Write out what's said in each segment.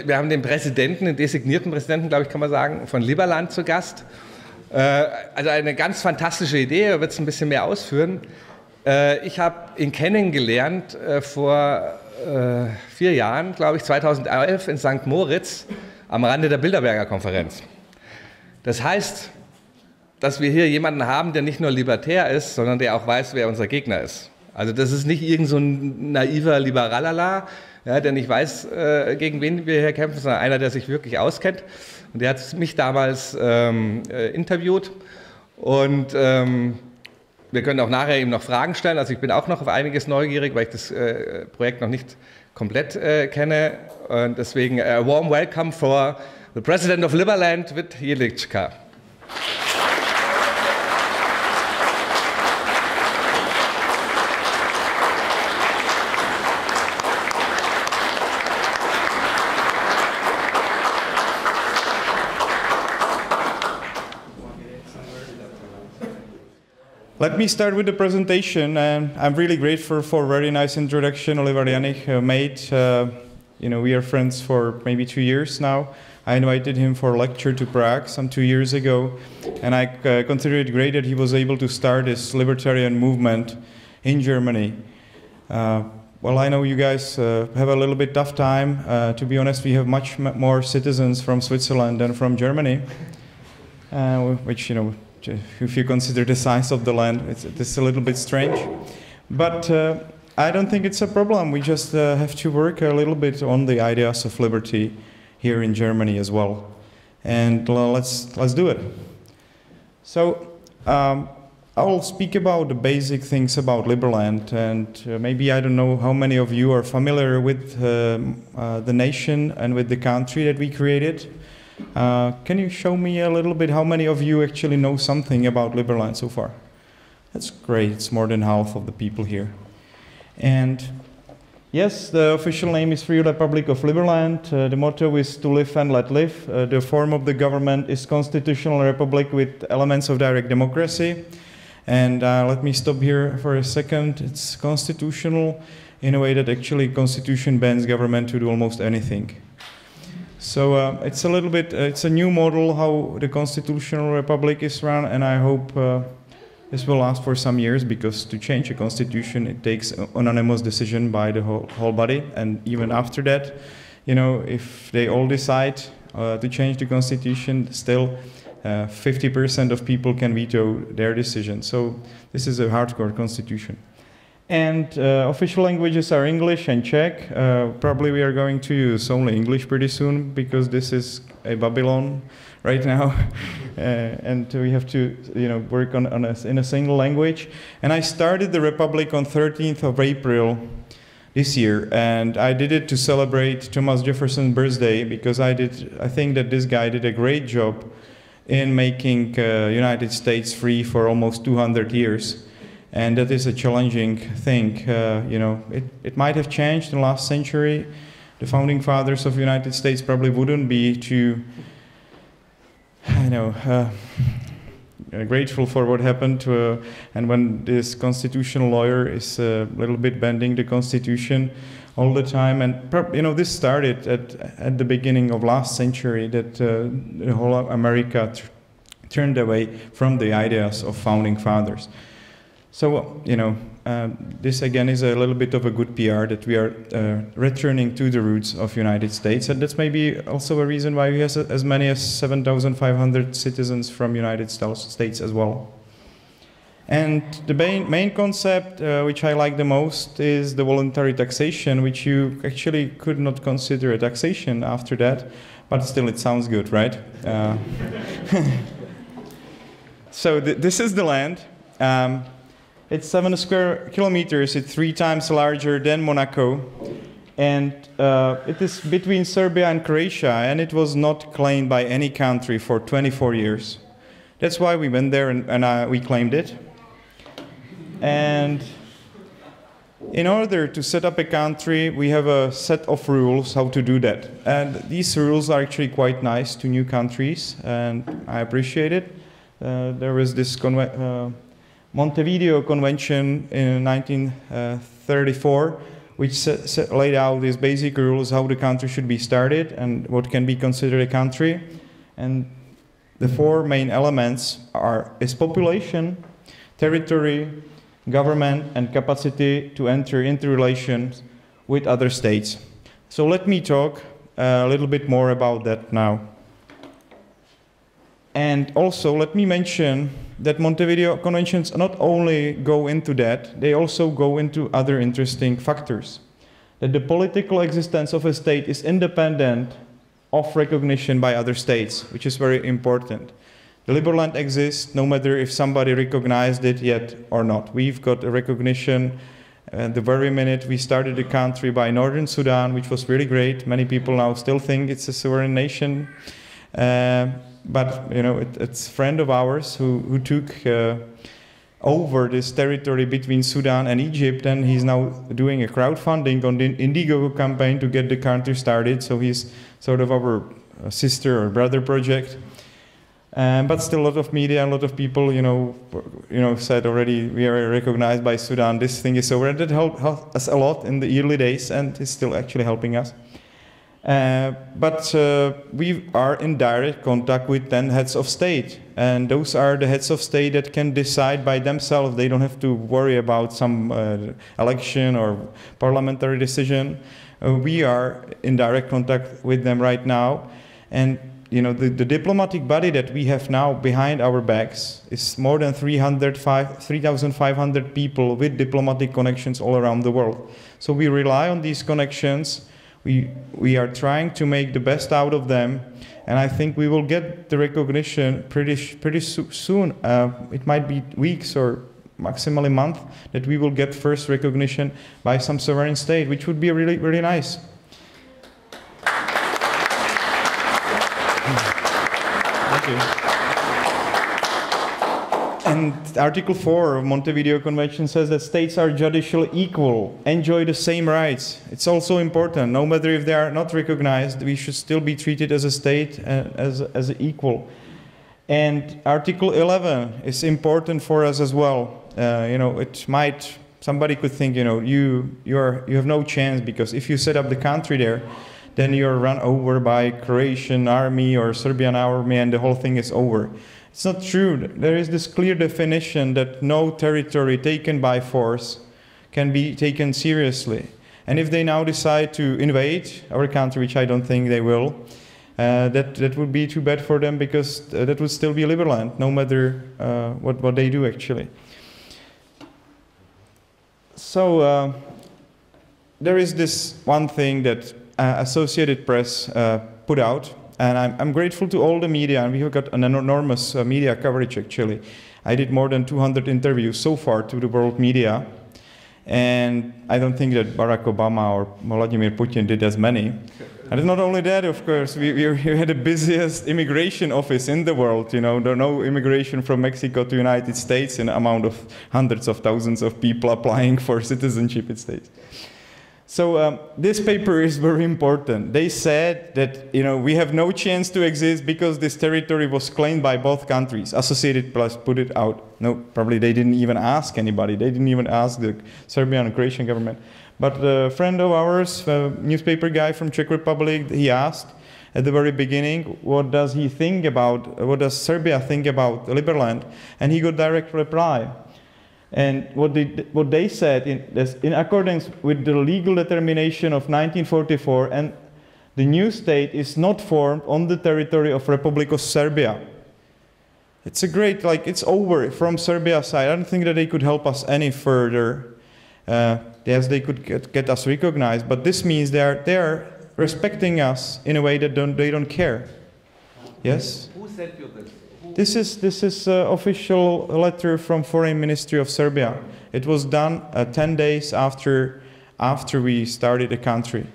Wir haben den Präsidenten, den designierten Präsidenten, glaube ich, kann man sagen, von Liberland zu Gast. Also eine ganz fantastische Idee, er wird es ein bisschen mehr ausführen. Ich habe ihn kennengelernt vor 4 Jahren, glaube ich, 2011 in St. Moritz am Rande der Bilderberger Konferenz. Das heißt, dass wir hier jemanden haben, der nicht nur libertär ist, sondern der auch weiß, wer unser Gegner ist. Also das ist nicht irgend so ein naiver Liberalala, ja, der nicht weiß, gegen wen wir hier kämpfen, sondern einer, der sich wirklich auskennt. Und der hat mich damals interviewt und wir können auch nachher ihm noch Fragen stellen. Also ich bin auch noch auf einiges neugierig, weil ich das Projekt noch nicht komplett kenne. Und deswegen a warm welcome for the President of Liberland, Vít Jedlička. Let me start with the presentation, and I'm really grateful for a very nice introduction Oliver Janich made. We are friends for maybe 2 years now. I invited him for a lecture to Prague some 2 years ago, and I consider it great that he was able to start this libertarian movement in Germany. Well, I know you guys have a little bit tough time. To be honest, we have much more citizens from Switzerland than from Germany, which, if you consider the size of the land, it's a little bit strange. But I don't think it's a problem. We just have to work a little bit on the ideas of liberty here in Germany as well. And let's do it. So I will speak about the basic things about Liberland. And maybe I don't know how many of you are familiar with the nation and with the country that we created. Can you show me a little bit how many of you actually know something about Liberland so far? That's great, it's more than half of the people here. And yes, the official name is Free Republic of Liberland. The motto is to live and let live. The form of the government is constitutional republic with elements of direct democracy. And let me stop here for a second. It's constitutional in a way that actually constitution bans government to do almost anything. So it's a little bit, it's a new model how the constitutional republic is run, and I hope this will last for some years, because to change a constitution, it takes an unanimous decision by the whole body, and even after that, if they all decide to change the constitution, still 50% of people can veto their decision. So this is a hardcore constitution. And official languages are English and Czech. Probably we are going to use only English pretty soon, because this is a Babylon right now, and we have to work in a single language. And I started the Republic on 13th of April this year, and I did it to celebrate Thomas Jefferson's birthday, because I think that this guy did a great job in making United States free for almost 200 years. And that is a challenging thing. It might have changed in the last century. The founding fathers of the United States probably wouldn't be too, grateful for what happened. And when this constitutional lawyer is a little bit bending the Constitution all the time, and this started at the beginning of last century, that the whole America turned away from the ideas of founding fathers. So, this again is a little bit of a good PR that we are returning to the roots of United States, and that's maybe also a reason why we have as many as 7,500 citizens from United States as well. And the main concept, which I like the most, is the voluntary taxation, which you actually could not consider a taxation after that, but still it sounds good, right? So this is the land. It's 7 square kilometers. It's 3 times larger than Monaco. And it is between Serbia and Croatia, and it was not claimed by any country for 24 years. That's why we went there and we claimed it. And in order to set up a country, we have a set of rules how to do that. And these rules are actually quite nice to new countries, and I appreciate it. There was this Montevideo Convention in 1934, which laid out these basic rules how the country should be started and what can be considered a country. And the four main elements are its population, territory, government, and capacity to enter into relations with other states. So let me talk a little bit more about that now. And also let me mention that Montevideo Conventions not only go into that, they also go into other interesting factors. That the political existence of a state is independent of recognition by other states, which is very important. The Liberland exists no matter if somebody recognized it yet or not. We've got a recognition the very minute we started the country by Northern Sudan, which was really great. Many people now still think it's a sovereign nation. But you know, it's a friend of ours who took over this territory between Sudan and Egypt, and he's now doing a crowdfunding on the Indiegogo campaign to get the country started. So he's sort of our sister or brother project. But still, a lot of media, a lot of people, said already we are recognized by Sudan. This thing is over, and that helped us a lot in the early days, and is still actually helping us. But we are in direct contact with 10 heads of state, and those are the heads of state that can decide by themselves. They don't have to worry about some election or parliamentary decision. We are in direct contact with them right now, and the diplomatic body that we have now behind our backs is more than 3,500 people with diplomatic connections all around the world. So we rely on these connections. We are trying to make the best out of them, and I think we will get the recognition pretty soon. It might be weeks or maximally a month that we will get first recognition by some sovereign state, which would be really, really nice. Thank you. And Article 4 of Montevideo Convention says that states are judicially equal, enjoy the same rights. It's also important. No matter if they are not recognized, we should still be treated as a state, as an equal. And Article 11 is important for us as well. Somebody could think, you have no chance, because if you set up the country there, then you're run over by Croatian army or Serbian army, and the whole thing is over. It's not true. There is this clear definition that no territory taken by force can be taken seriously. And if they now decide to invade our country, which I don't think they will, that would be too bad for them, because that would still be Liberland, no matter what they do actually. So there is this one thing that Associated Press put out. And I'm grateful to all the media, and we have got an enormous media coverage actually. I did more than 200 interviews so far to the world media, and I don't think that Barack Obama or Vladimir Putin did as many. And not only that, of course, we had the busiest immigration office in the world. There are no immigration from Mexico to United States in amount of hundreds of thousands of people applying for citizenship in States. So this paper is very important. They said that we have no chance to exist because this territory was claimed by both countries. Associated Press put it out. No, probably they didn't even ask anybody. They didn't even ask the Serbian and Croatian government. But a friend of ours, a newspaper guy from Czech Republic, he asked at the very beginning, what does Serbia think about Liberland? And he got direct reply. And what they said, in accordance with the legal determination of 1944, and the new state is not formed on the territory of Republic of Serbia. It's a great, it's over from Serbia's side. I don't think that they could help us any further. Yes, they could get us recognized, but this means they are respecting us in a way that they don't care. Yes? Who sent you this? This is official letter from Foreign Ministry of Serbia. It was done 10 days after we started the country.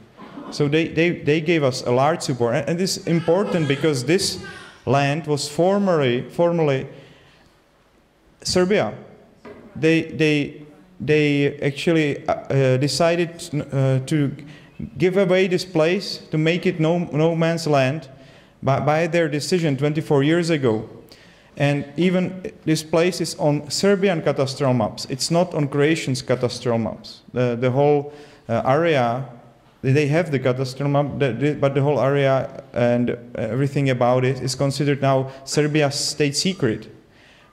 So they gave us a large support, and this is important because this land was formerly Serbia. They actually decided to give away this place, to make it no man's land by their decision 24 years ago. And even this place is on Serbian cadastral maps. It's not on Croatian cadastral maps. The whole area, they have the cadastral map, but the whole area and everything about it is considered now Serbia's state secret.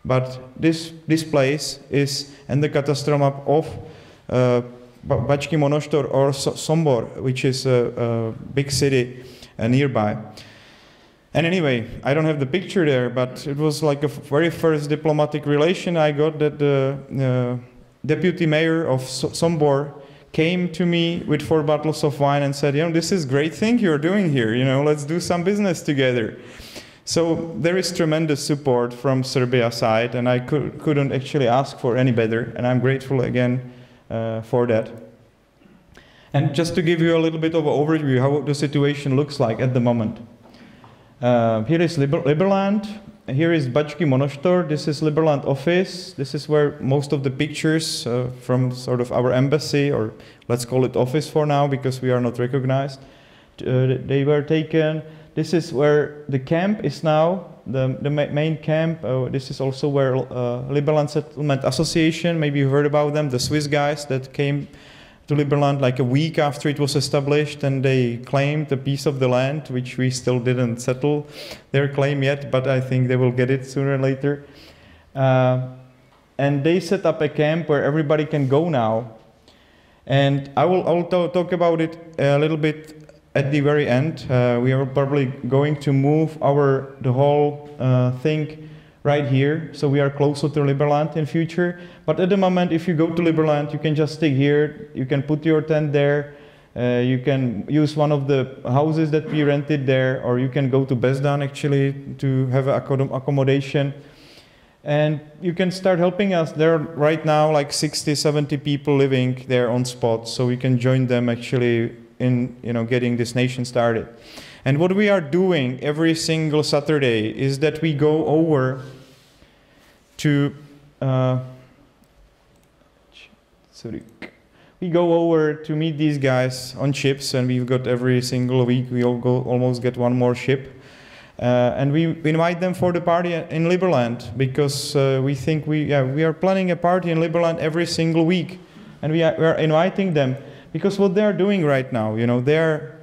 But this place is in the cadastral map of Bački Monoštor or Sombor, which is a big city nearby. And anyway, I don't have the picture there, but it was like a very first diplomatic relation I got, that the deputy mayor of Sombor came to me with 4 bottles of wine and said, this is great thing you're doing here, let's do some business together. So there is tremendous support from Serbia side, and I couldn't actually ask for any better, and I'm grateful again for that. And just to give you a little bit of an overview how the situation looks like at the moment. Here is Liberland. Here is Bački Monoštor. This is Liberland office. This is where most of the pictures from sort of our embassy, or let's call it office for now because we are not recognized, they were taken. This is where the camp is now, the main camp. This is also where Liberland Settlement Association, maybe you heard about them, the Swiss guys that came to Liberland like a week after it was established, and they claimed a piece of the land, which we still didn't settle their claim yet, but I think they will get it sooner or later. And they set up a camp where everybody can go now. And I'll talk about it a little bit at the very end. We are probably going to move the whole thing right here, so we are closer to Liberland in future. But at the moment, if you go to Liberland, you can just stay here, you can put your tent there, you can use one of the houses that we rented there, or you can go to Bezdan actually to have accommodation. And you can start helping us. There are right now like 60, 70 people living there on spot, so we can join them actually in getting this nation started. And what we are doing every single Saturday is that we go over to meet these guys on ships, and we've got every single week we almost get one more ship, and we invite them for the party in Liberland, because we think we are planning a party in Liberland every single week, and we are inviting them because what they are doing right now, they are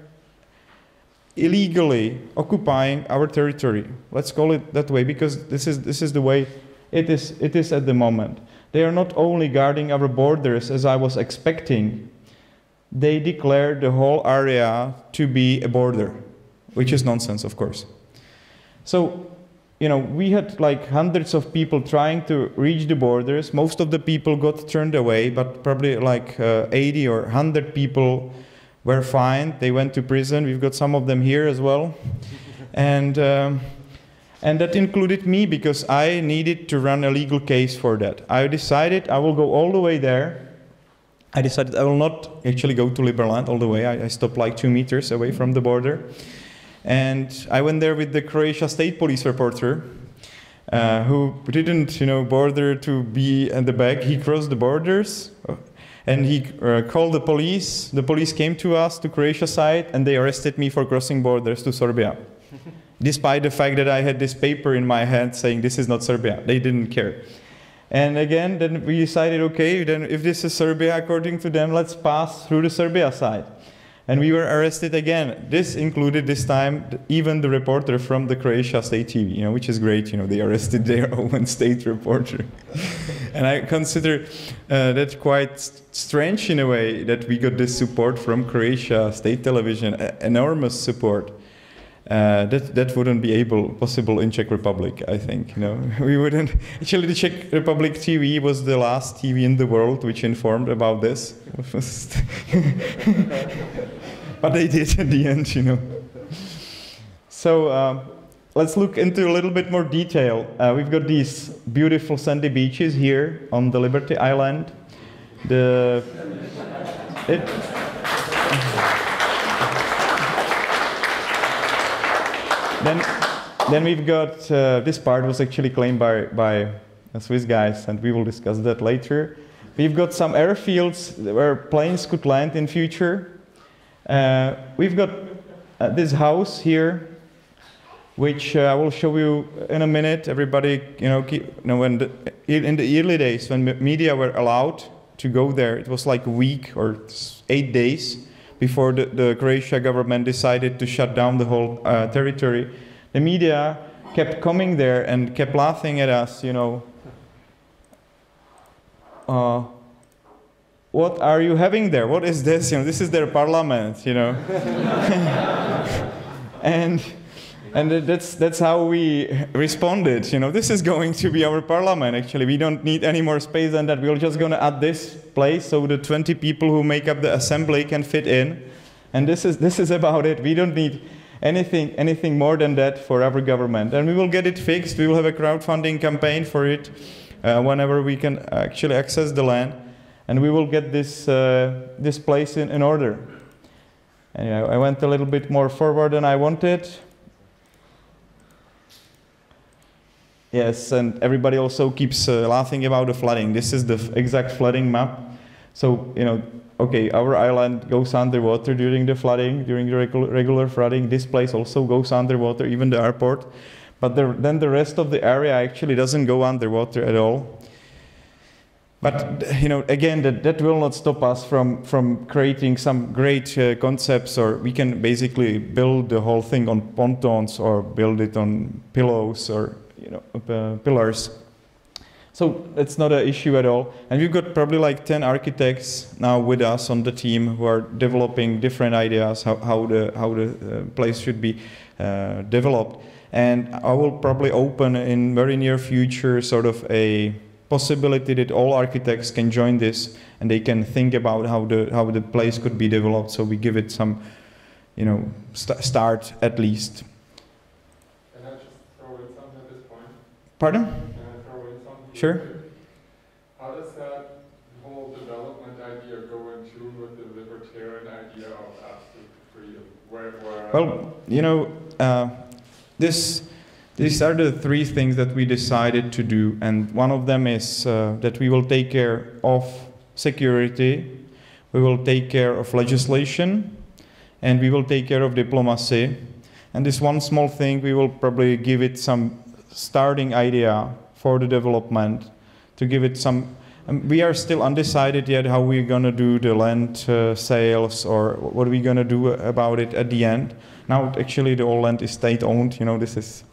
illegally occupying our territory. Let's call it that way, because this is the way it is at the moment. They are not only guarding our borders as I was expecting, they declare the whole area to be a border, which is nonsense, of course. So, we had like hundreds of people trying to reach the borders. Most of the people got turned away, but probably like 80 or 100 people were fined. They went to prison. We've got some of them here as well. And that included me, because I needed to run a legal case for that. I decided I will go all the way there. I decided I will not actually go to Liberland all the way. I stopped like 2 meters away from the border. And I went there with the Croatia State Police reporter, who didn't, bother to be at the back. He crossed the borders, and he called the police. The police came to us, to Croatia side, and they arrested me for crossing borders to Serbia. Despite the fact that I had this paper in my hand saying this is not Serbia. They didn't care. And again, then we decided, okay, then if this is Serbia according to them, let's pass through the Serbia side. And we were arrested again. This included this time even the reporter from the Croatia State TV, which is great. They arrested their own state reporter. And I consider that quite strange in a way, that we got this support from Croatia State Television, enormous support. That wouldn't be possible in Czech Republic, I think. We wouldn't. Actually, the Czech Republic TV was the last TV in the world which informed about this. But they did at the end, So let's look into a little bit more detail. We've got these beautiful sandy beaches here on the Liberty Island. Then we've got, this part was actually claimed by Swiss guys, and we will discuss that later. We've got some airfields where planes could land in future. We've got this house here, which I will show you in a minute. Everybody, in the early days when media were allowed to go there. It was like a week or 8 days before the Croatia government decided to shut down the whole territory. The media kept coming there and kept laughing at us, you know. What are you having there? What is this? You know, this is their parliament, you know. and that's how we responded. You know, this is going to be our parliament. Actually, we don't need any more space than that. We're just going to add this place so the 20 people who make up the assembly can fit in. And this is about it. We don't need anything more than that for our government. And we will get it fixed. We will have a crowdfunding campaign for it whenever we can actually access the land. And we will get this place in order. And you know, I went a little bit more forward than I wanted. Yes, and everybody also keeps laughing about the flooding. This is the exact flooding map. So, you know, okay, our island goes underwater during the flooding, during the regular flooding. This place also goes underwater, even the airport. But then the rest of the area actually doesn't go underwater at all. But, you know, again, that will not stop us from creating some great concepts, or we can basically build the whole thing on pontoons or build it on pillows or, you know, pillars. So that's not an issue at all. And we've got probably like 10 architects now with us on the team who are developing different ideas how the place should be developed. And I will probably open in very near future sort of a possibility that all architects can join this and they can think about how the place could be developed. So we give it some, you know, start at least. Can I just throw in something at this point? Pardon? Can I throw in something? Sure. How does that whole development idea go into with the libertarian idea of absolute freedom? Well, you know, these are the three things that we decided to do, and one of them is that we will take care of security, we will take care of legislation, and we will take care of diplomacy. And this one small thing, we will probably give it some starting idea for the development, to give it some. We are still undecided yet how we're going to do the land sales or what are we going to do about it at the end. Now, actually, the whole land is state-owned. You know, this is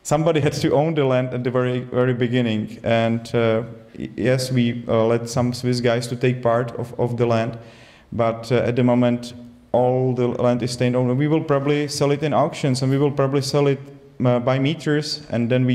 somebody had to own the land at the very beginning. And yes, we let some Swiss guys to take part of the land, but at the moment, all the land is state-owned. We will probably sell it in auctions, and we will probably sell it by meters, and then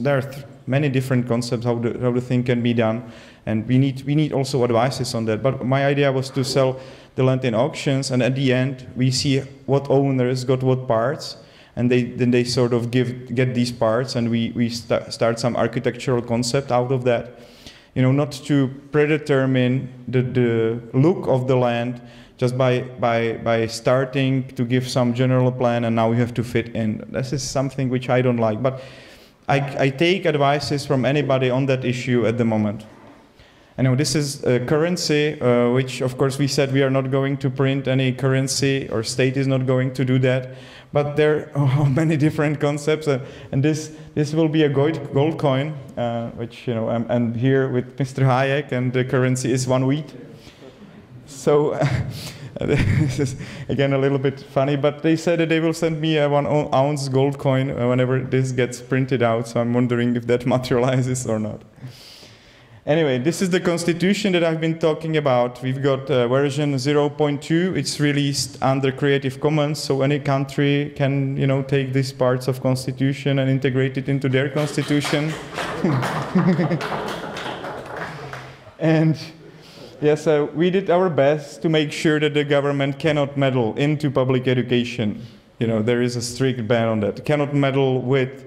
there are many different concepts how the thing can be done, and we need also advices on that. But my idea was to sell the land in auctions, and at the end we see what owners got what parts, and then they sort of get these parts, and we start some architectural concept out of that. You know, not to predetermine the look of the land just by starting to give some general plan, and now you have to fit in. This is something which I don't like, but I take advices from anybody on that issue at the moment. I know this is a currency, which of course we said we are not going to print any currency, or state is not going to do that. But there are many different concepts, and this will be a gold coin, which, you know, I'm here with Mr. Hayek, and the currency is 1 wheat. So this is again a little bit funny, but they said that they will send me a 1 ounce gold coin whenever this gets printed out. So I'm wondering if that materializes or not. Anyway, this is the constitution that I've been talking about. We've got version 0.2. It's released under Creative Commons, so any country can, you know, take these parts of constitution and integrate it into their constitution. And yes, we did our best to make sure that the government cannot meddle into public education. You know, there is a strict ban on that. Cannot meddle with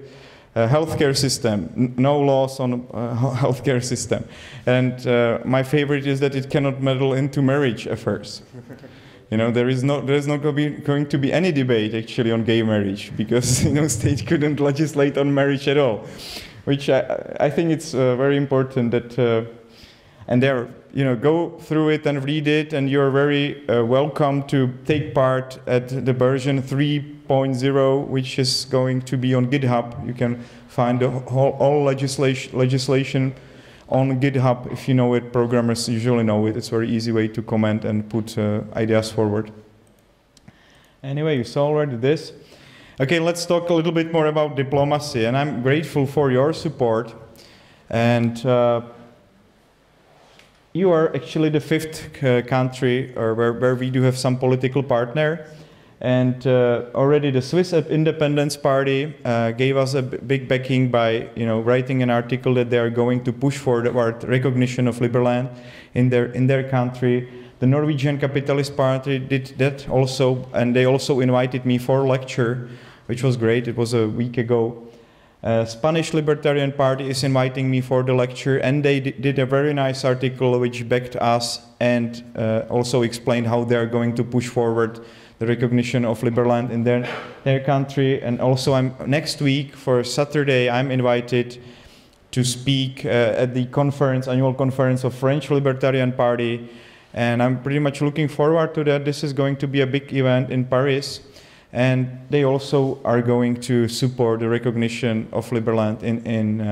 healthcare system, no laws on healthcare system. And my favorite is that it cannot meddle into marriage affairs. You know, there is not going to be any debate actually on gay marriage, because, you know, state couldn't legislate on marriage at all, which I think it's very important that, and there, you know, go through it and read it, and you're very welcome to take part at the version 3.0, which is going to be on GitHub. You can find all legislation on GitHub. If you know it, programmers usually know it. It's a very easy way to comment and put ideas forward. Anyway, you saw already this. Okay, let's talk a little bit more about diplomacy. And I'm grateful for your support. And you are actually the 5th country where we do have some political partner. And already the Swiss Independence Party gave us a big backing by writing an article that they are going to push for the recognition of Liberland in their country. The Norwegian Capitalist Party did that also, and they also invited me for a lecture, which was great. It was a week ago. Spanish Libertarian Party is inviting me for the lecture, and they did a very nice article which backed us and also explained how they are going to push forward the recognition of Liberland in their country. And also next week, for Saturday, I'm invited to speak at the annual conference of French Libertarian Party. And I'm pretty much looking forward to that. This is going to be a big event in Paris. And they also are going to support the recognition of Liberland in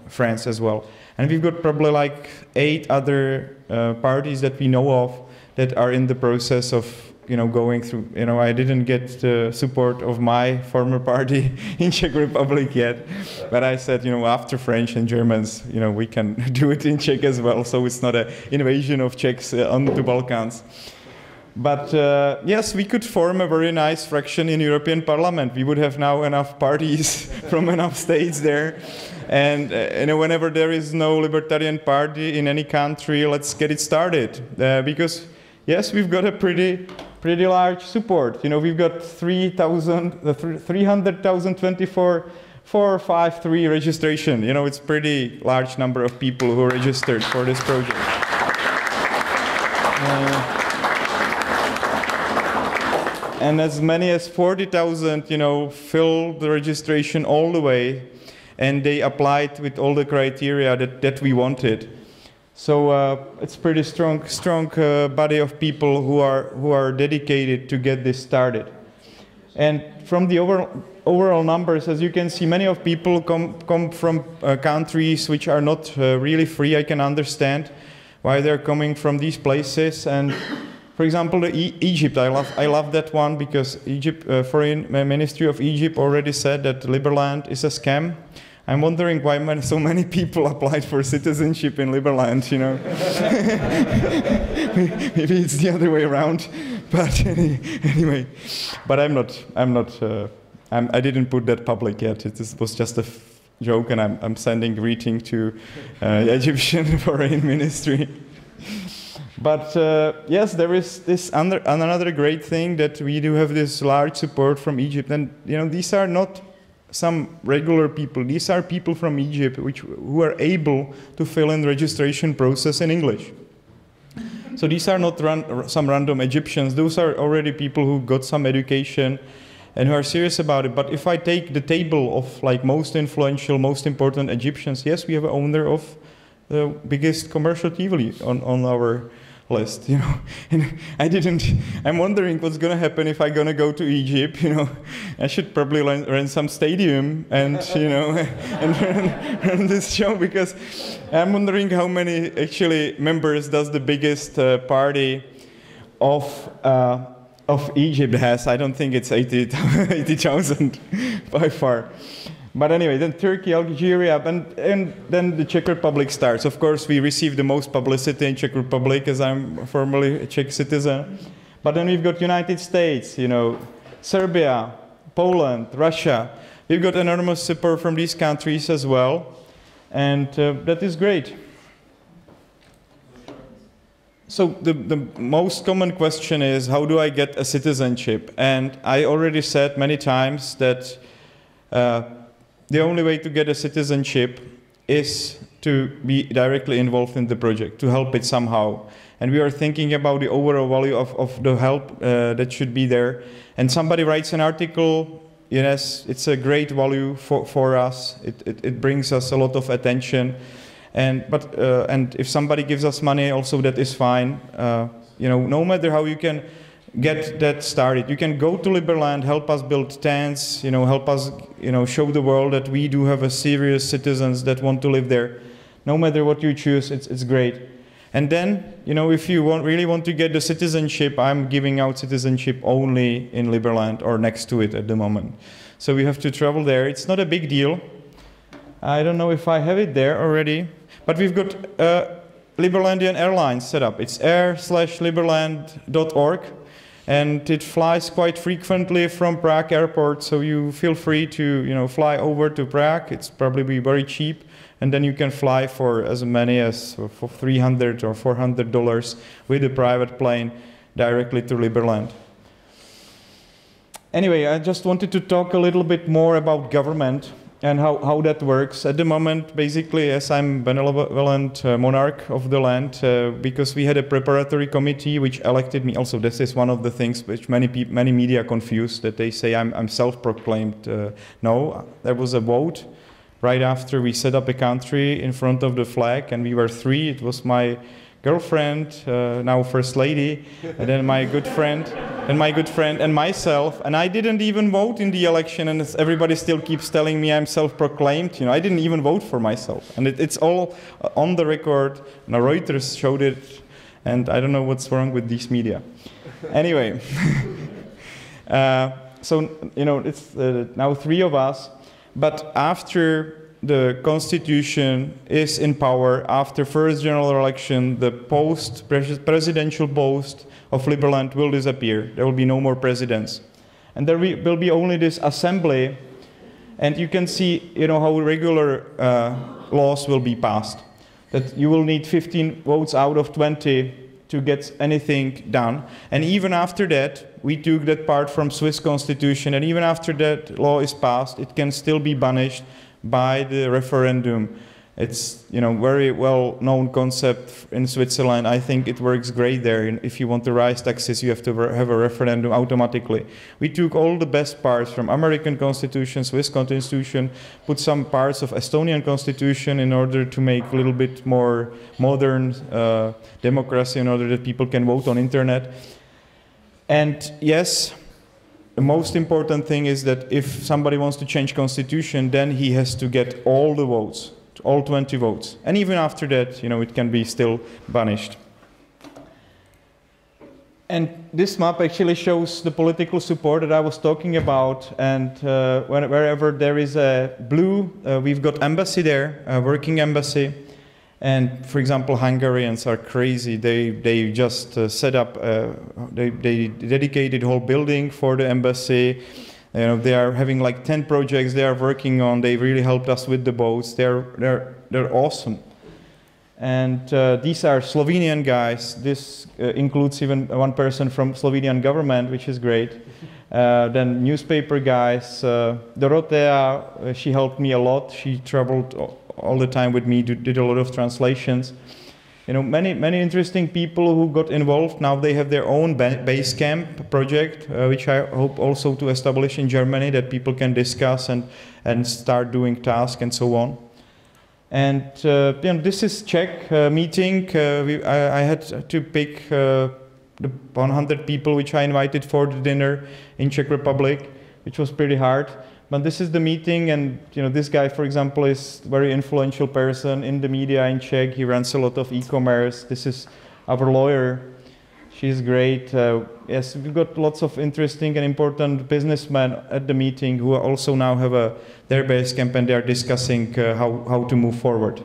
France as well. And we've got probably like 8 other parties that we know of that are in the process of going through. I didn't get the support of my former party in Czech Republic yet, but I said, after French and Germans, we can do it in Czech as well, so it's not an invasion of Czechs on the Balkans. But yes, we could form a very nice fraction in European Parliament. We would have now enough parties from enough states there. And whenever there is no libertarian party in any country, let's get it started. Because yes, we've got a pretty large support. We've got 300,024,453 registration. It's pretty large number of people who registered for this project. And as many as 40,000, filled the registration all the way, and they applied with all the criteria that we wanted. So it's pretty strong body of people who are dedicated to get this started. And from the overall numbers, as you can see, many of people come from countries which are not really free. I can understand why they're coming from these places. And for example, Egypt, I love that one, because Egypt, Foreign Ministry of Egypt already said that Liberland is a scam. I'm wondering why so many people applied for citizenship in Liberland, Maybe it's the other way around, but anyway. But I didn't put that public yet. It was just a joke, and I'm sending greeting to Egyptian Foreign Ministry. But yes, there is this another great thing, that we do have this large support from Egypt, and these are not some regular people. These are people from Egypt who are able to fill in the registration process in English. So these are not some random Egyptians. Those are already people who got some education and who are serious about it. But if I take the table of most influential, most important Egyptians, yes, we have an owner of the biggest commercial TV on our list, and I'm wondering what's gonna happen if I'm gonna go to Egypt, I should probably rent some stadium and, and run this show, because I'm wondering how many actually members does the biggest party of Egypt has. I don't think it's 80,000 by far. But anyway, then Turkey, Algeria, and then the Czech Republic starts. Of course, we receive the most publicity in Czech Republic, as I'm formerly a Czech citizen. But then we've got United States, Serbia, Poland, Russia. We've got enormous support from these countries as well, and that is great. So the most common question is, how do I get a citizenship? And I already said many times that the only way to get a citizenship is to be directly involved in the project, to help it somehow. And we are thinking about the overall value of the help that should be there. And somebody writes an article, yes, it's a great value for us. It brings us a lot of attention. And if somebody gives us money, also that is fine. No matter how you can get that started. You can go to Liberland, help us build tents, help us, show the world that we do have a serious citizens that want to live there. no matter what you choose, it's great. And then, if you really want to get the citizenship, I'm giving out citizenship only in Liberland or next to it at the moment. So we have to travel there. It's not a big deal. I don't know if I have it there already, but we've got Liberlandian Airlines set up. It's air/liberland.org, and it flies quite frequently from Prague airport, so you feel free to fly over to Prague. It's probably very cheap, and then you can fly for as many as for $300 or $400 with a private plane directly to Liberland. Anyway, I just wanted to talk a little bit more about government and how that works. At the moment, basically, as I'm benevolent monarch of the land, because we had a preparatory committee which elected me. Also, this is one of the things which many media confuse, that they say I'm self-proclaimed. No, there was a vote right after we set up a country in front of the flag, and we were three. It was my girlfriend, now First Lady, and then my good friend, and myself. And I didn't even vote in the election, and everybody still keeps telling me I'm self-proclaimed. I didn't even vote for myself. And it's all on the record. Now Reuters showed it, and I don't know what's wrong with these media. Anyway, so, it's now three of us, but after the constitution is in power, after first general election, the presidential post of Liberland will disappear. There will be no more presidents. And there will be only this assembly, and you can see how regular laws will be passed. That you will need 15 votes out of 20 to get anything done. And even after that, we took that part from Swiss constitution, and even after that law is passed, it can still be banished by the referendum. It's very well-known concept in Switzerland. I think it works great there. If you want to raise taxes, you have to have a referendum automatically. We took all the best parts from American Constitution, Swiss Constitution, put some parts of Estonian Constitution in order to make a little bit more modern democracy, in order that people can vote on internet. And yes, the most important thing is that if somebody wants to change constitution, then he has to get all the votes, all 20 votes. And even after that, it can be still banished. And this map actually shows the political support that I was talking about. And wherever there is a blue, we've got embassy there, a working embassy. And for example, Hungarians are crazy. They just set up, they dedicated whole building for the embassy. They are having like 10 projects they are working on. They really helped us with the boats. They're awesome. And these are Slovenian guys. This includes even one person from Slovenian government, which is great. Then newspaper guys. Dorothea, she helped me a lot. She traveled all the time with me, did a lot of translations. Many interesting people who got involved. Now they have their own base camp project, which I hope also to establish in Germany, that people can discuss and start doing tasks and so on. And this is Czech meeting. I had to pick the 100 people which I invited for the dinner in Czech Republic, which was pretty hard. But this is the meeting, and this guy, for example, is a very influential person in the media in Czech. He runs a lot of e-commerce. This is our lawyer. She's great. Yes, we've got lots of interesting and important businessmen at the meeting who also now have their base camp, and they are discussing how to move forward.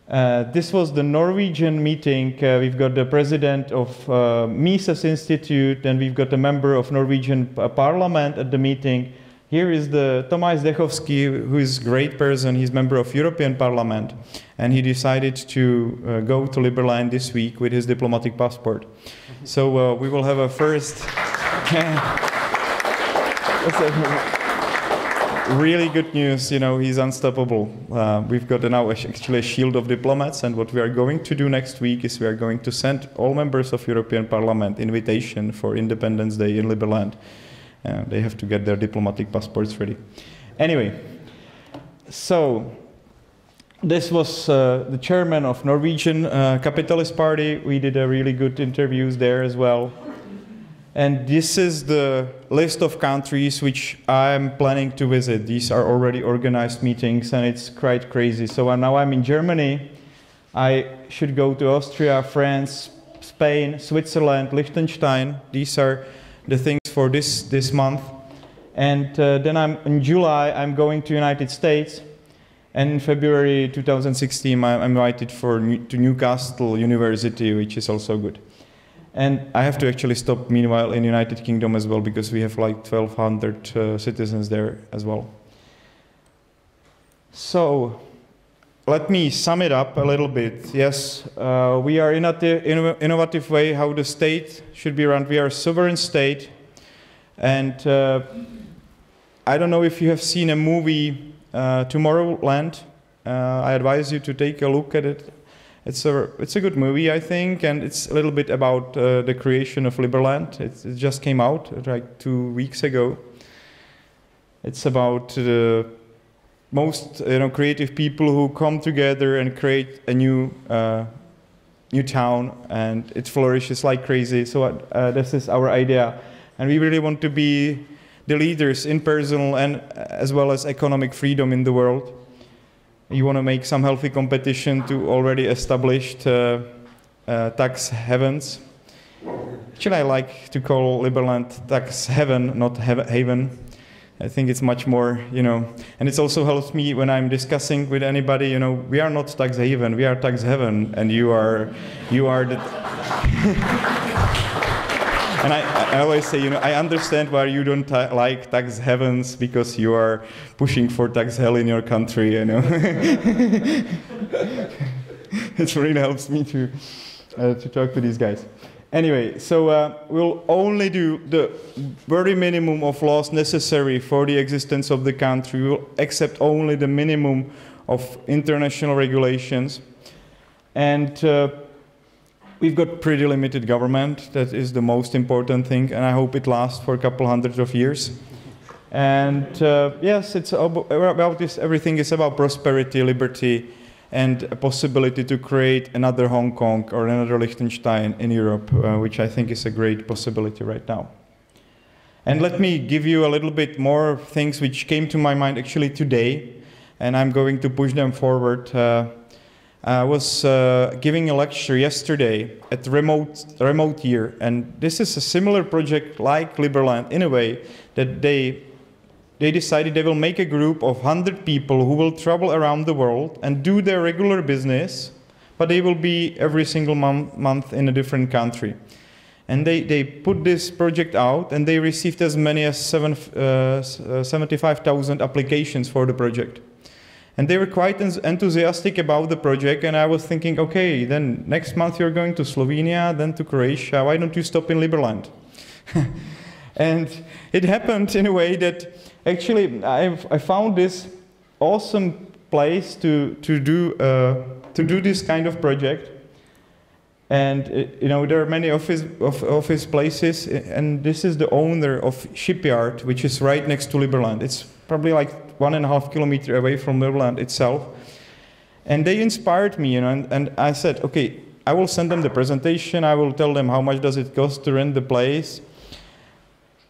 This was the Norwegian meeting. We've got the president of Mises Institute, and we've got a member of Norwegian parliament at the meeting. Here is the Tomáš Zdechovský, who is a great person. He's a member of European Parliament, and he decided to go to Liberland this week with his diplomatic passport. So we will have a first really good news. He's unstoppable. We've got now actually a shield of diplomats, and what we are going to do next week is we are going to send all members of European Parliament invitation for Independence Day in Liberland. They have to get their diplomatic passports ready. Anyway, so this was the chairman of Norwegian Capitalist Party. We did a really good interviews there as well. And this is the list of countries which I'm planning to visit. These are already organized meetings, and it's quite crazy. So now I'm in Germany. I should go to Austria, France, Spain, Switzerland, Liechtenstein. These are the things for this month. And then in July, I'm going to United States. And in February 2016, I'm invited to Newcastle University, which is also good. And I have to actually stop meanwhile in United Kingdom as well, because we have like 1,200 citizens there as well. So let me sum it up a little bit. Yes, we are in an innovative way how the state should be run. We are a sovereign state. And I don't know if you have seen a movie, Tomorrowland. I advise you to take a look at it. It's a good movie, I think, and it's a little bit about the creation of Liberland. It just came out like 2 weeks ago. It's about the most creative people who come together and create a new town, and it flourishes like crazy. So this is our idea, and we really want to be the leaders in personal and as well as economic freedom in the world. You want to make some healthy competition to already established tax havens. Actually, I like to call Liberland tax heaven, not haven. I think it's much more, and it also helps me when I'm discussing with anybody, we are not tax haven, we are tax heaven, and you are the... And I always say, I understand why you don't like tax heavens, because you are pushing for tax hell in your country, It really helps me to talk to these guys. Anyway, so we'll only do the very minimum of laws necessary for the existence of the country. We'll accept only the minimum of international regulations. And we've got pretty limited government. That is the most important thing, and I hope it lasts for a couple hundred of years. And yes, it's about this. Everything is about prosperity, liberty, and a possibility to create another Hong Kong or another Liechtenstein in Europe, which I think is a great possibility right now. And let me give you a little bit more things which came to my mind actually today, and I'm going to push them forward. I was giving a lecture yesterday at Remote Year, and this is a similar project like Liberland in a way that they decided they will make a group of 100 people who will travel around the world and do their regular business, but they will be every single month in a different country. And they put this project out, and they received as many as 75,000 applications for the project. And they were quite enthusiastic about the project, and I was thinking, okay, then next month you're going to Slovenia, then to Croatia, why don't you stop in Liberland? And it happened in a way that actually I found this awesome place to do this kind of project. And there are many office places, and this is the owner of Shipyard, which is right next to Liberland. It's probably like 1.5 kilometers away from Liberland itself. And they inspired me, and I said, okay, I will send them the presentation, I will tell them how much does it cost to rent the place.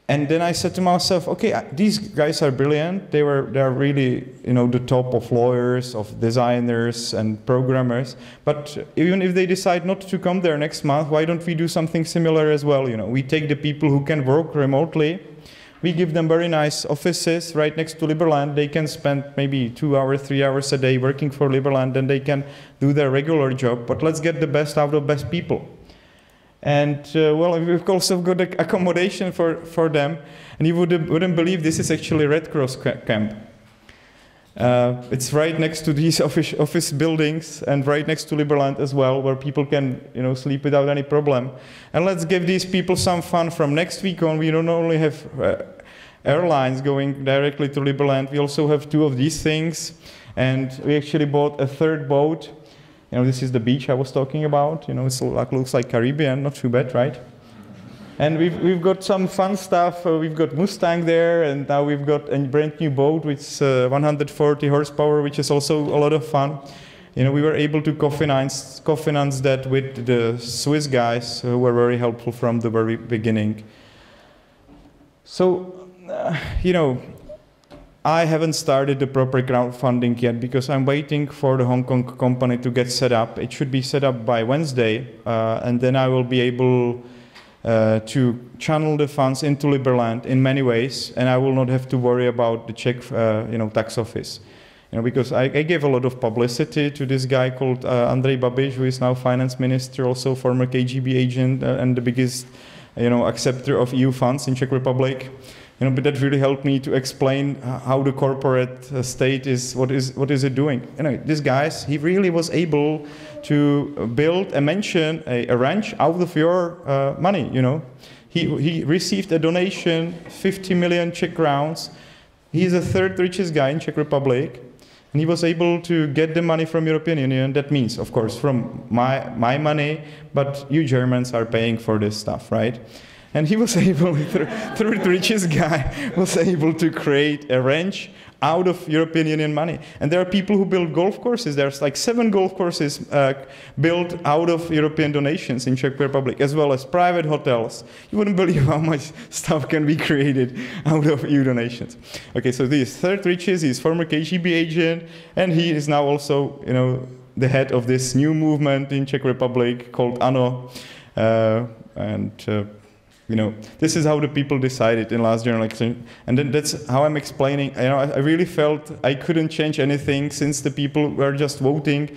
And then I said to myself, okay, these guys are brilliant. They are really, the top of lawyers, of designers and programmers. But even if they decide not to come there next month, why don't we do something similar as well? We take the people who can work remotely. We give them very nice offices right next to Liberland. They can spend maybe 2 hours, 3 hours a day working for Liberland, and they can do their regular job. But let's get the best out of best people. And well, we've also got accommodation for them, and you wouldn't believe this is actually Red Cross camp. It's right next to these office buildings, and right next to Liberland as well, where people can sleep without any problem. And let's give these people some fun. From next week on, we don't only have airlines going directly to Liberland, we also have 2 of these things, and we actually bought a 3rd boat. This is the beach I was talking about. It looks like Caribbean, not too bad, right? And we've got some fun stuff. We've got Mustang there, and now we've got a brand new boat with 140 horsepower, which is also a lot of fun. We were able to co-finance that with the Swiss guys who were very helpful from the very beginning. So, you know, I haven't started the proper crowdfunding yet because I'm waiting for the Hong Kong company to get set up. It should be set up by Wednesday, and then I will be able to channel the funds into Liberland in many ways, and I will not have to worry about the Czech, tax office. You know, because I gave a lot of publicity to this guy called Andrej Babiš, who is now finance minister, also former KGB agent, and the biggest, acceptor of EU funds in Czech Republic. But that really helped me to explain how the corporate state is, what is it doing. This guy, he really was able to build a mansion, a ranch out of your money, He received a donation, 50 million Czech crowns. He's the third richest guy in Czech Republic. And he was able to get the money from European Union. That means, of course, from my money, but you Germans are paying for this stuff, right? And he was able, third richest guy, was able to create a ranch out of European Union money. And there are people who build golf courses. There's like 7 golf courses built out of European donations in Czech Republic, as well as private hotels. You wouldn't believe how much stuff can be created out of EU donations. Okay, so he is third richest, he's former KGB agent, and he is now also, the head of this new movement in Czech Republic called ANO. This is how the people decided in last general election, and then that's how I'm explaining. I really felt I couldn't change anything since the people were just voting.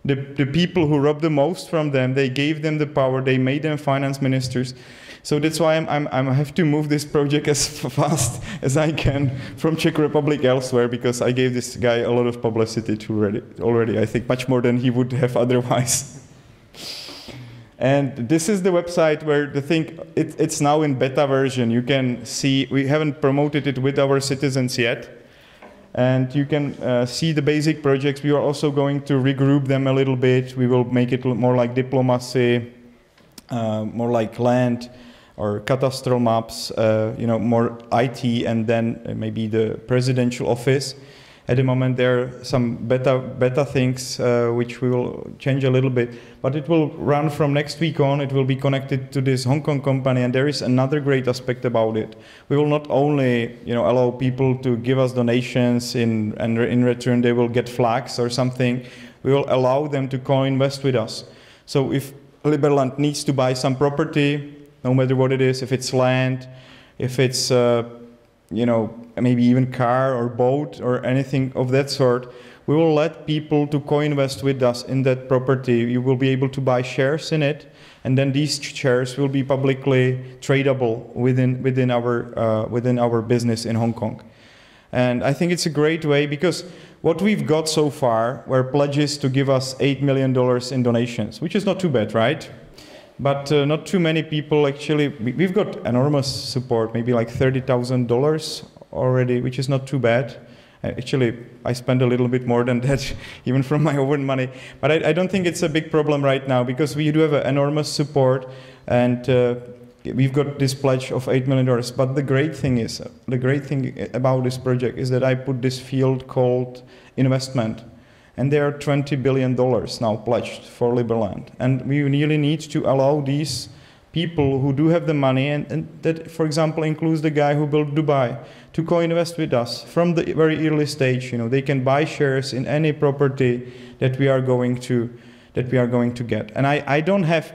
The people who robbed the most from them, they gave them the power, they made them finance ministers. So that's why I have to move this project as fast as I can from Czech Republic elsewhere, because I gave this guy a lot of publicity already. I think much more than he would have otherwise. And this is the website where it's now in beta version. You can see, we haven't promoted it with our citizens yet. And you can see the basic projects. We are also going to regroup them a little bit. We will make it more like diplomacy, more like land or cadastral maps, more IT, and then maybe the presidential office. At the moment, there are some beta things which we will change a little bit, but it will run from next week on. It will be connected to this Hong Kong company, and there is another great aspect about it. We will not only, allow people to give us donations and in return they will get flags or something. We will allow them to co-invest with us. So if Liberland needs to buy some property, no matter what it is, if it's land, if it's maybe even car or boat or anything of that sort, we will let people to co-invest with us in that property. You will be able to buy shares in it, and then these shares will be publicly tradable within our business in Hong Kong. And I think it's a great way, because what we've got so far were pledges to give us $8 million in donations, which is not too bad, right? But not too many people actually. We've got enormous support, maybe like $30,000 already, which is not too bad. Actually, I spend a little bit more than that, even from my own money. But I don't think it's a big problem right now, because we do have enormous support, and we've got this pledge of $8 million. But the great thing about this project is that I put this field called investment. And there are $20 billion now pledged for Liberland. And we really need to allow these people who do have the money, and that, for example, includes the guy who built Dubai, to co-invest with us from the very early stage. They can buy shares in any property that we are going to get. And I don't have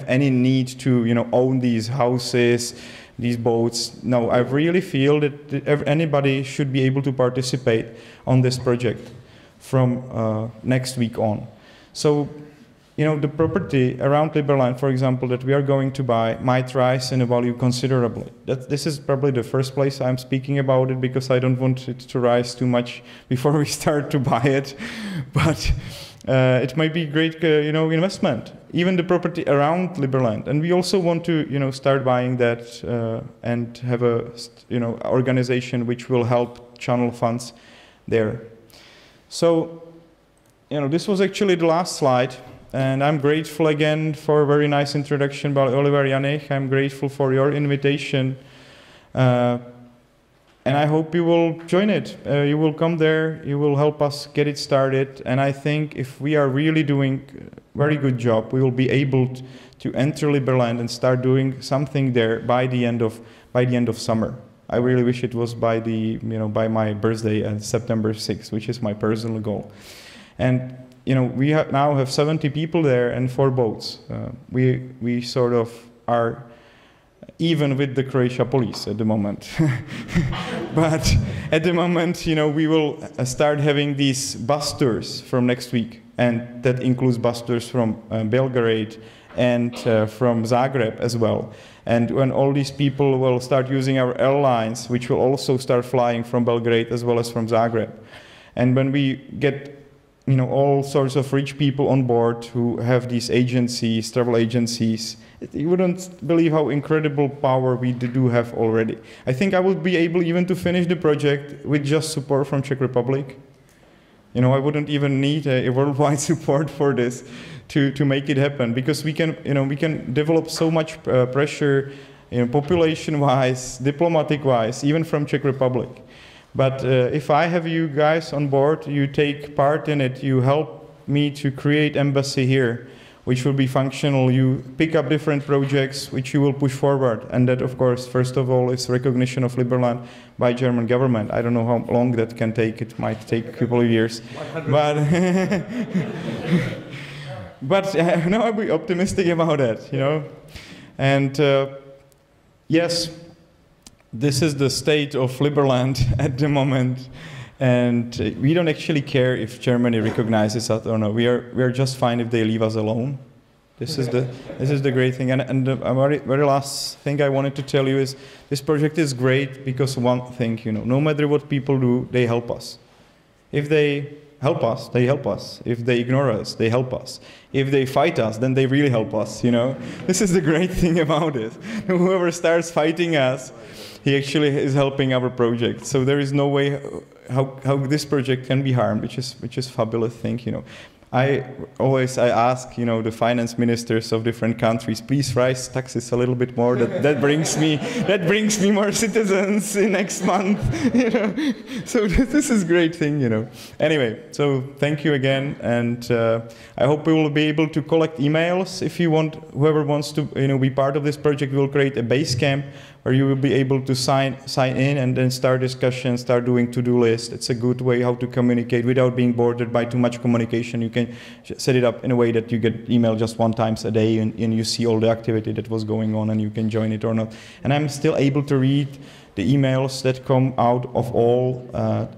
any need to own these houses, these boats. No, I really feel that anybody should be able to participate on this project from next week on. So, the property around Liberland, for example, that we are going to buy might rise in value considerably. This is probably the first place I'm speaking about it, because I don't want it to rise too much before we start to buy it. But it might be a great, investment. Even the property around Liberland, and we also want to, start buying that and have a, organization which will help channel funds there. So, this was actually the last slide, and I'm grateful again for a very nice introduction by Oliver Janich. I'm grateful for your invitation. And And I hope you will join it. You will come there, you will help us get it started. And I think if we are really doing a very good job, we will be able to enter Liberland and start doing something there by the end of summer. I really wish it was by by my birthday on September 6th, which is my personal goal. And we now have 70 people there and 4 boats. We sort of are even with the Croatia police at the moment. But at the moment, we will start having these bus tours from next week, and that includes bus tours from Belgrade and from Zagreb as well. And when all these people will start using our airlines, which will also start flying from Belgrade as well as from Zagreb. And when we get all sorts of rich people on board who have these agencies, travel agencies, you wouldn't believe how incredible power we do have already. I think I would be able even to finish the project with just support from Czech Republic. I wouldn't even need a worldwide support for this to make it happen, because we can develop so much pressure, population-wise, diplomatic-wise, even from Czech Republic. But if I have you guys on board, you take part in it, you help me to create embassy here, which will be functional. You pick up different projects which you will push forward, and that, of course, first of all, is recognition of Liberland by German government. I don't know how long that can take. It might take a couple of years, but but no, I'll be optimistic about that, And yes, this is the state of Liberland at the moment. And we don't actually care if Germany recognizes us or not. We are just fine if they leave us alone. This is the great thing. And the very last thing I wanted to tell you is this project is great because one thing, no matter what people do, they help us. If they help us, they help us. If they ignore us, they help us. If they fight us, then they really help us. This is the great thing about it. Whoever starts fighting us, he actually is helping our project. So there is no way how this project can be harmed, which is fabulous thing, I ask, the finance ministers of different countries, please raise taxes a little bit more. That brings me more citizens in next month. So this is a great thing, Anyway, so thank you again, and I hope we will be able to collect emails. If you want, whoever wants to, be part of this project, we will create a base camp where you will be able to sign in and then start discussions, start doing to-do lists. It's a good way how to communicate without being bordered by too much communication. You can set it up in a way that you get email just 1 time a day and you see all the activity that was going on and you can join it or not. And I'm still able to read the emails that come out of all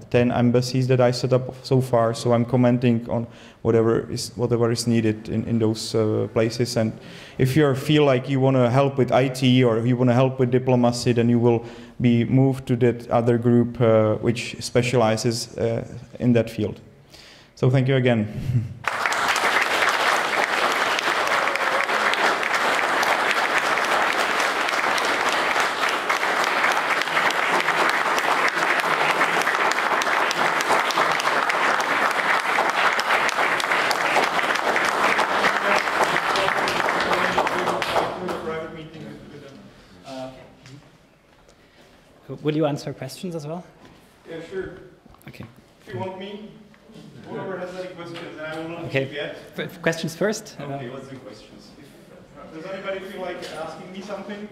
10 embassies that I set up so far. So I'm commenting on whatever is needed in those places. And if you feel like you want to help with IT or you want to help with diplomacy, then you will be moved to that other group which specializes in that field. So thank you again. Will you answer questions as well? Yeah, sure. Okay. If you want me, whoever has any questions, I will not okay. keep yet. Questions first? Okay, let's do questions. Does anybody feel like asking me something?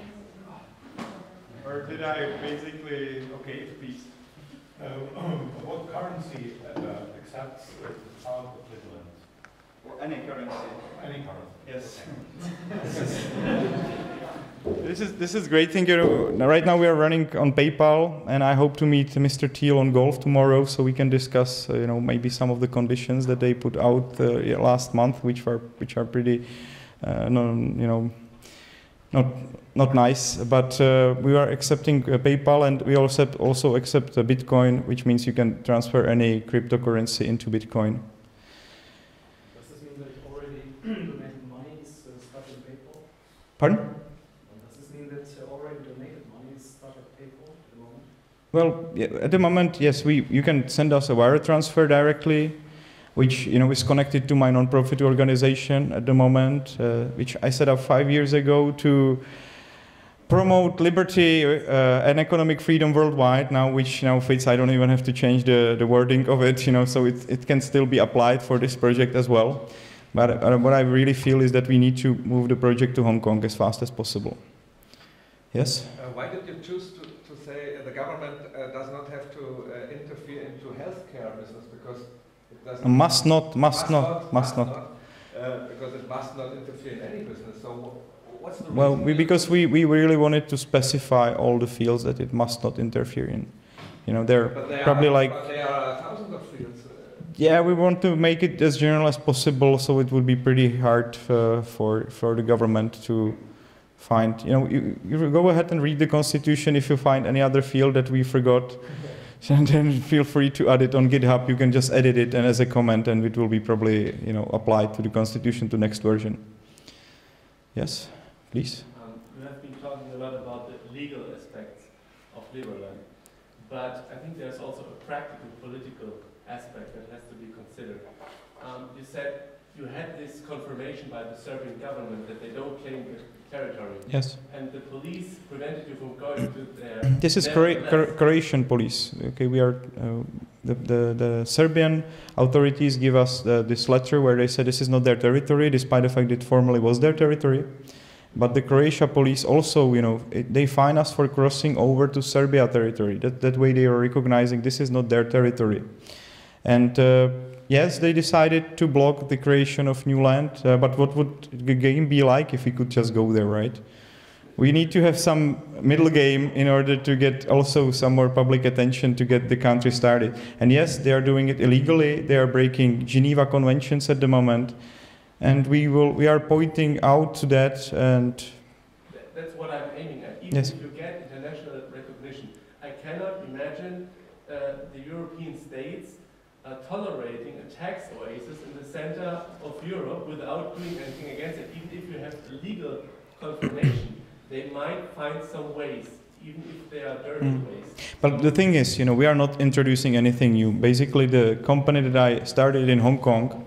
Or did I basically, okay, please. What currency accepts out of Liberland? Or any currency. Any currency. Yes. This is great thing. Right now we are running on PayPal, and I hope to meet Mr. Thiel on Golf tomorrow, so we can discuss, maybe some of the conditions that they put out last month, which are pretty, not nice. But we are accepting PayPal, and we also accept Bitcoin, which means you can transfer any cryptocurrency into Bitcoin. Does this mean that already donated money is stuck in PayPal? Pardon? Well, at the moment, yes, you can send us a wire transfer directly, which is connected to my non-profit organization at the moment, which I set up 5 years ago to promote liberty and economic freedom worldwide now, which now fits. I don't even have to change the wording of it, you know, so it can still be applied for this project as well. But what I really feel is that we need to move the project to Hong Kong as fast as possible. Yes? Why did you choose to say the government does not have to interfere into healthcare business, because it doesn't... Must not. Because it must not interfere in any business. So what's the reason? Well, because we really wanted to specify all the fields that it must not interfere in. You know, they're probably like... But there are thousands of fields. Yeah, we want to make it as general as possible, so it would be pretty hard for the government to find. You know, you go ahead and read the Constitution. If you find any other field that we forgot, and then feel free to add it on GitHub. You can just edit it and as a comment, and it will be probably, you know, applied to the Constitution to next version. Yes, please. You have been talking a lot about the legal aspects of Liberland, but I think there's also a practical political aspect that has to be considered. You said you had this confirmation by the Serbian government that they don't claim territory. Yes. And the police prevented you from going to their... This is Croatian police. Okay, we are the Serbian authorities give us this letter where they said this is not their territory, despite the fact that it formerly was their territory. But the Croatia police also, you know, they fine us for crossing over to Serbia territory. That way they are recognizing this is not their territory. And yes, they decided to block the creation of new land, but what would the game be like if we could just go there, right? We need to have some middle game in order to get also some more public attention to get the country started. And yes, they are doing it illegally. They are breaking Geneva Conventions at the moment. And we are pointing out to that, and... That's what I'm aiming at. Even if you get international recognition, I cannot imagine the European states tolerating a tax oasis in the center of Europe without doing anything against it. Even if you have legal confirmation, they might find some ways, even if they are dirty ways. But the thing is, you know, we are not introducing anything new. Basically, the company that I started in Hong Kong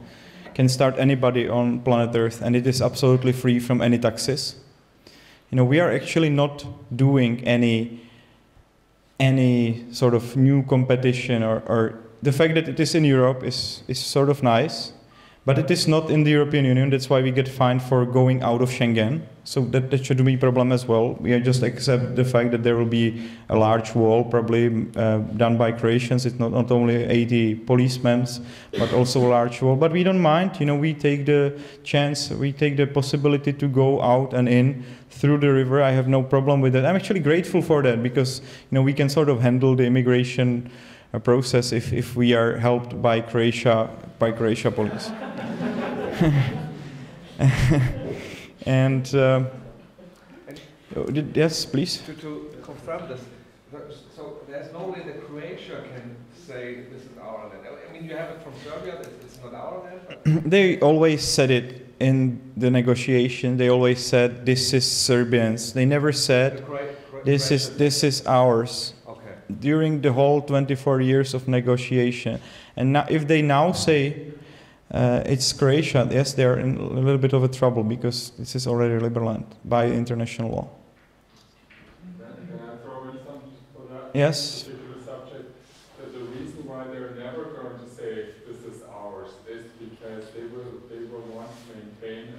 can start anybody on planet Earth, and it is absolutely free from any taxes. You know, we are actually not doing any sort of new competition, or the fact that it is in Europe is sort of nice, but it is not in the European Union. That's why we get fined for going out of Schengen. So that should be a problem as well. We just accept the fact that there will be a large wall, probably done by Croatians. It's not only 80 policemen, but also a large wall. But we don't mind. You know, we take the chance, we take the possibility to go out and in through the river. I have no problem with that. I'm actually grateful for that, because, you know, we can sort of handle the immigration process if we are helped by Croatia police. And yes, please. To confirm this, so there's no way that Croatia can say this is our land. I mean, you have it from Serbia, it's not our land. They always said it in the negotiation. They always said this is Serbians. They never said this is ours. Okay. During the whole 24 years of negotiation, and now, if they now say it's Croatia, yes, they're in a little bit of a trouble, because this is already Liberland by international law. Can I throw in something for that Yes. particular subject? That the reason why they're never going to say this is ours is because they will want to maintain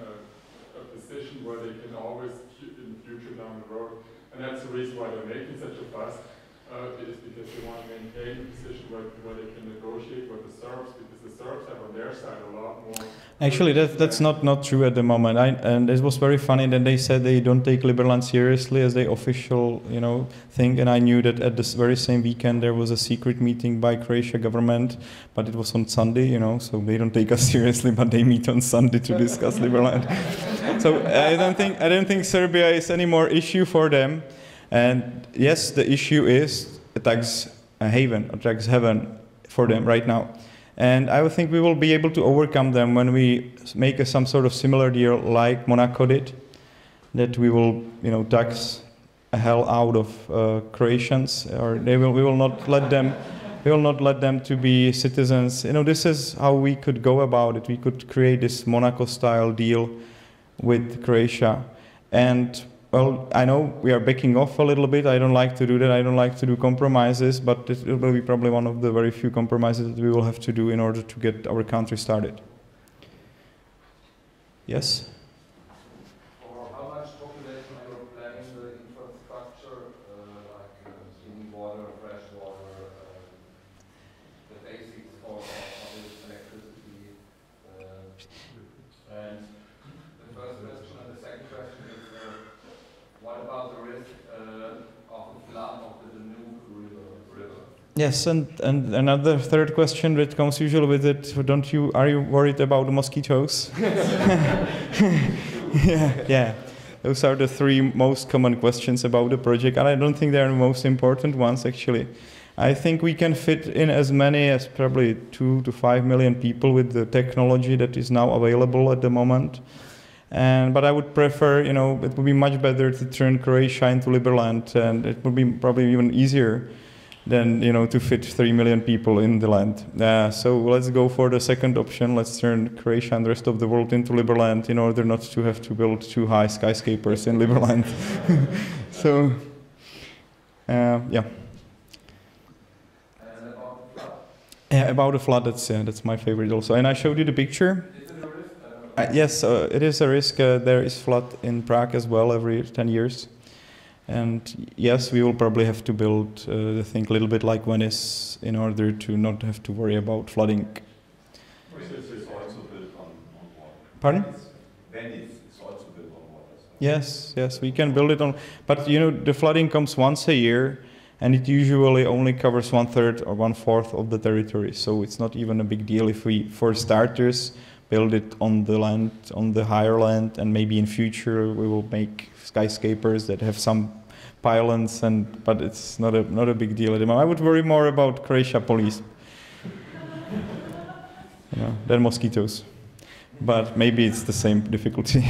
a position where they can always, in the future down the road, and that's the reason why they're making such a fuss, is because they want to maintain a position where they can negotiate with the Serbs, because the Serbs have on their side a lot more. Actually, that's not true at the moment. And it was very funny that they said they don't take Liberland seriously as the official, you know, thing. And I knew that at this very same weekend there was a secret meeting by Croatia government, but it was on Sunday, you know, so they don't take us seriously, but they meet on Sunday to discuss Liberland. So I don't think Serbia is any more issue for them. And yes, the issue is a tax haven, or tax heaven for them right now. And I think we will be able to overcome them when we make some sort of similar deal like Monaco did, that we will, you know, tax a hell out of Croatians, or we will not let them to be citizens. You know, this is how we could go about it. We could create this Monaco-style deal with Croatia, and well, I know we are backing off a little bit. I don't like to do that. I don't like to do compromises, but it will be probably one of the very few compromises that we will have to do in order to get our country started. Yes? For how much population are you planning the infrastructure, like clean water, fresh water, the basics for electricity? And the first question and the second question is, what about the risk of a flood of the Danube river? Yes, and another third question that comes usually with it, are you worried about the mosquitoes? yeah. Those are the three most common questions about the project, and I don't think they are the most important ones, actually. I think we can fit in as many as probably 2 to 5 million people with the technology that is now available at the moment. But I would prefer, it would be much better to turn Croatia into Liberland, and it would be probably even easier than, to fit 3 million people in the land. So let's go for the second option. Let's turn Croatia and the rest of the world into Liberland in order not to have to build too high skyscrapers in Liberland. So, yeah. And about the flood? Yeah, about the flood, that's my favorite also. And I showed you the picture. Is it a risk? Yes, it is a risk. There is flood in Prague as well every 10 years. And yes, we will probably have to build the thing a little bit like Venice in order to not have to worry about flooding. Venice is also built on water. Pardon? Venice is also built on water. So. Yes, we can build it on. But the flooding comes once a year, and it usually only covers 1/3 or 1/4 of the territory. So it's not even a big deal if we, for starters, build it on the land, on the higher land, and maybe in future we will make skyscrapers that have some pylons, but it's not a big deal at the moment. I would worry more about Croatia police, than mosquitoes. But maybe it's the same difficulty.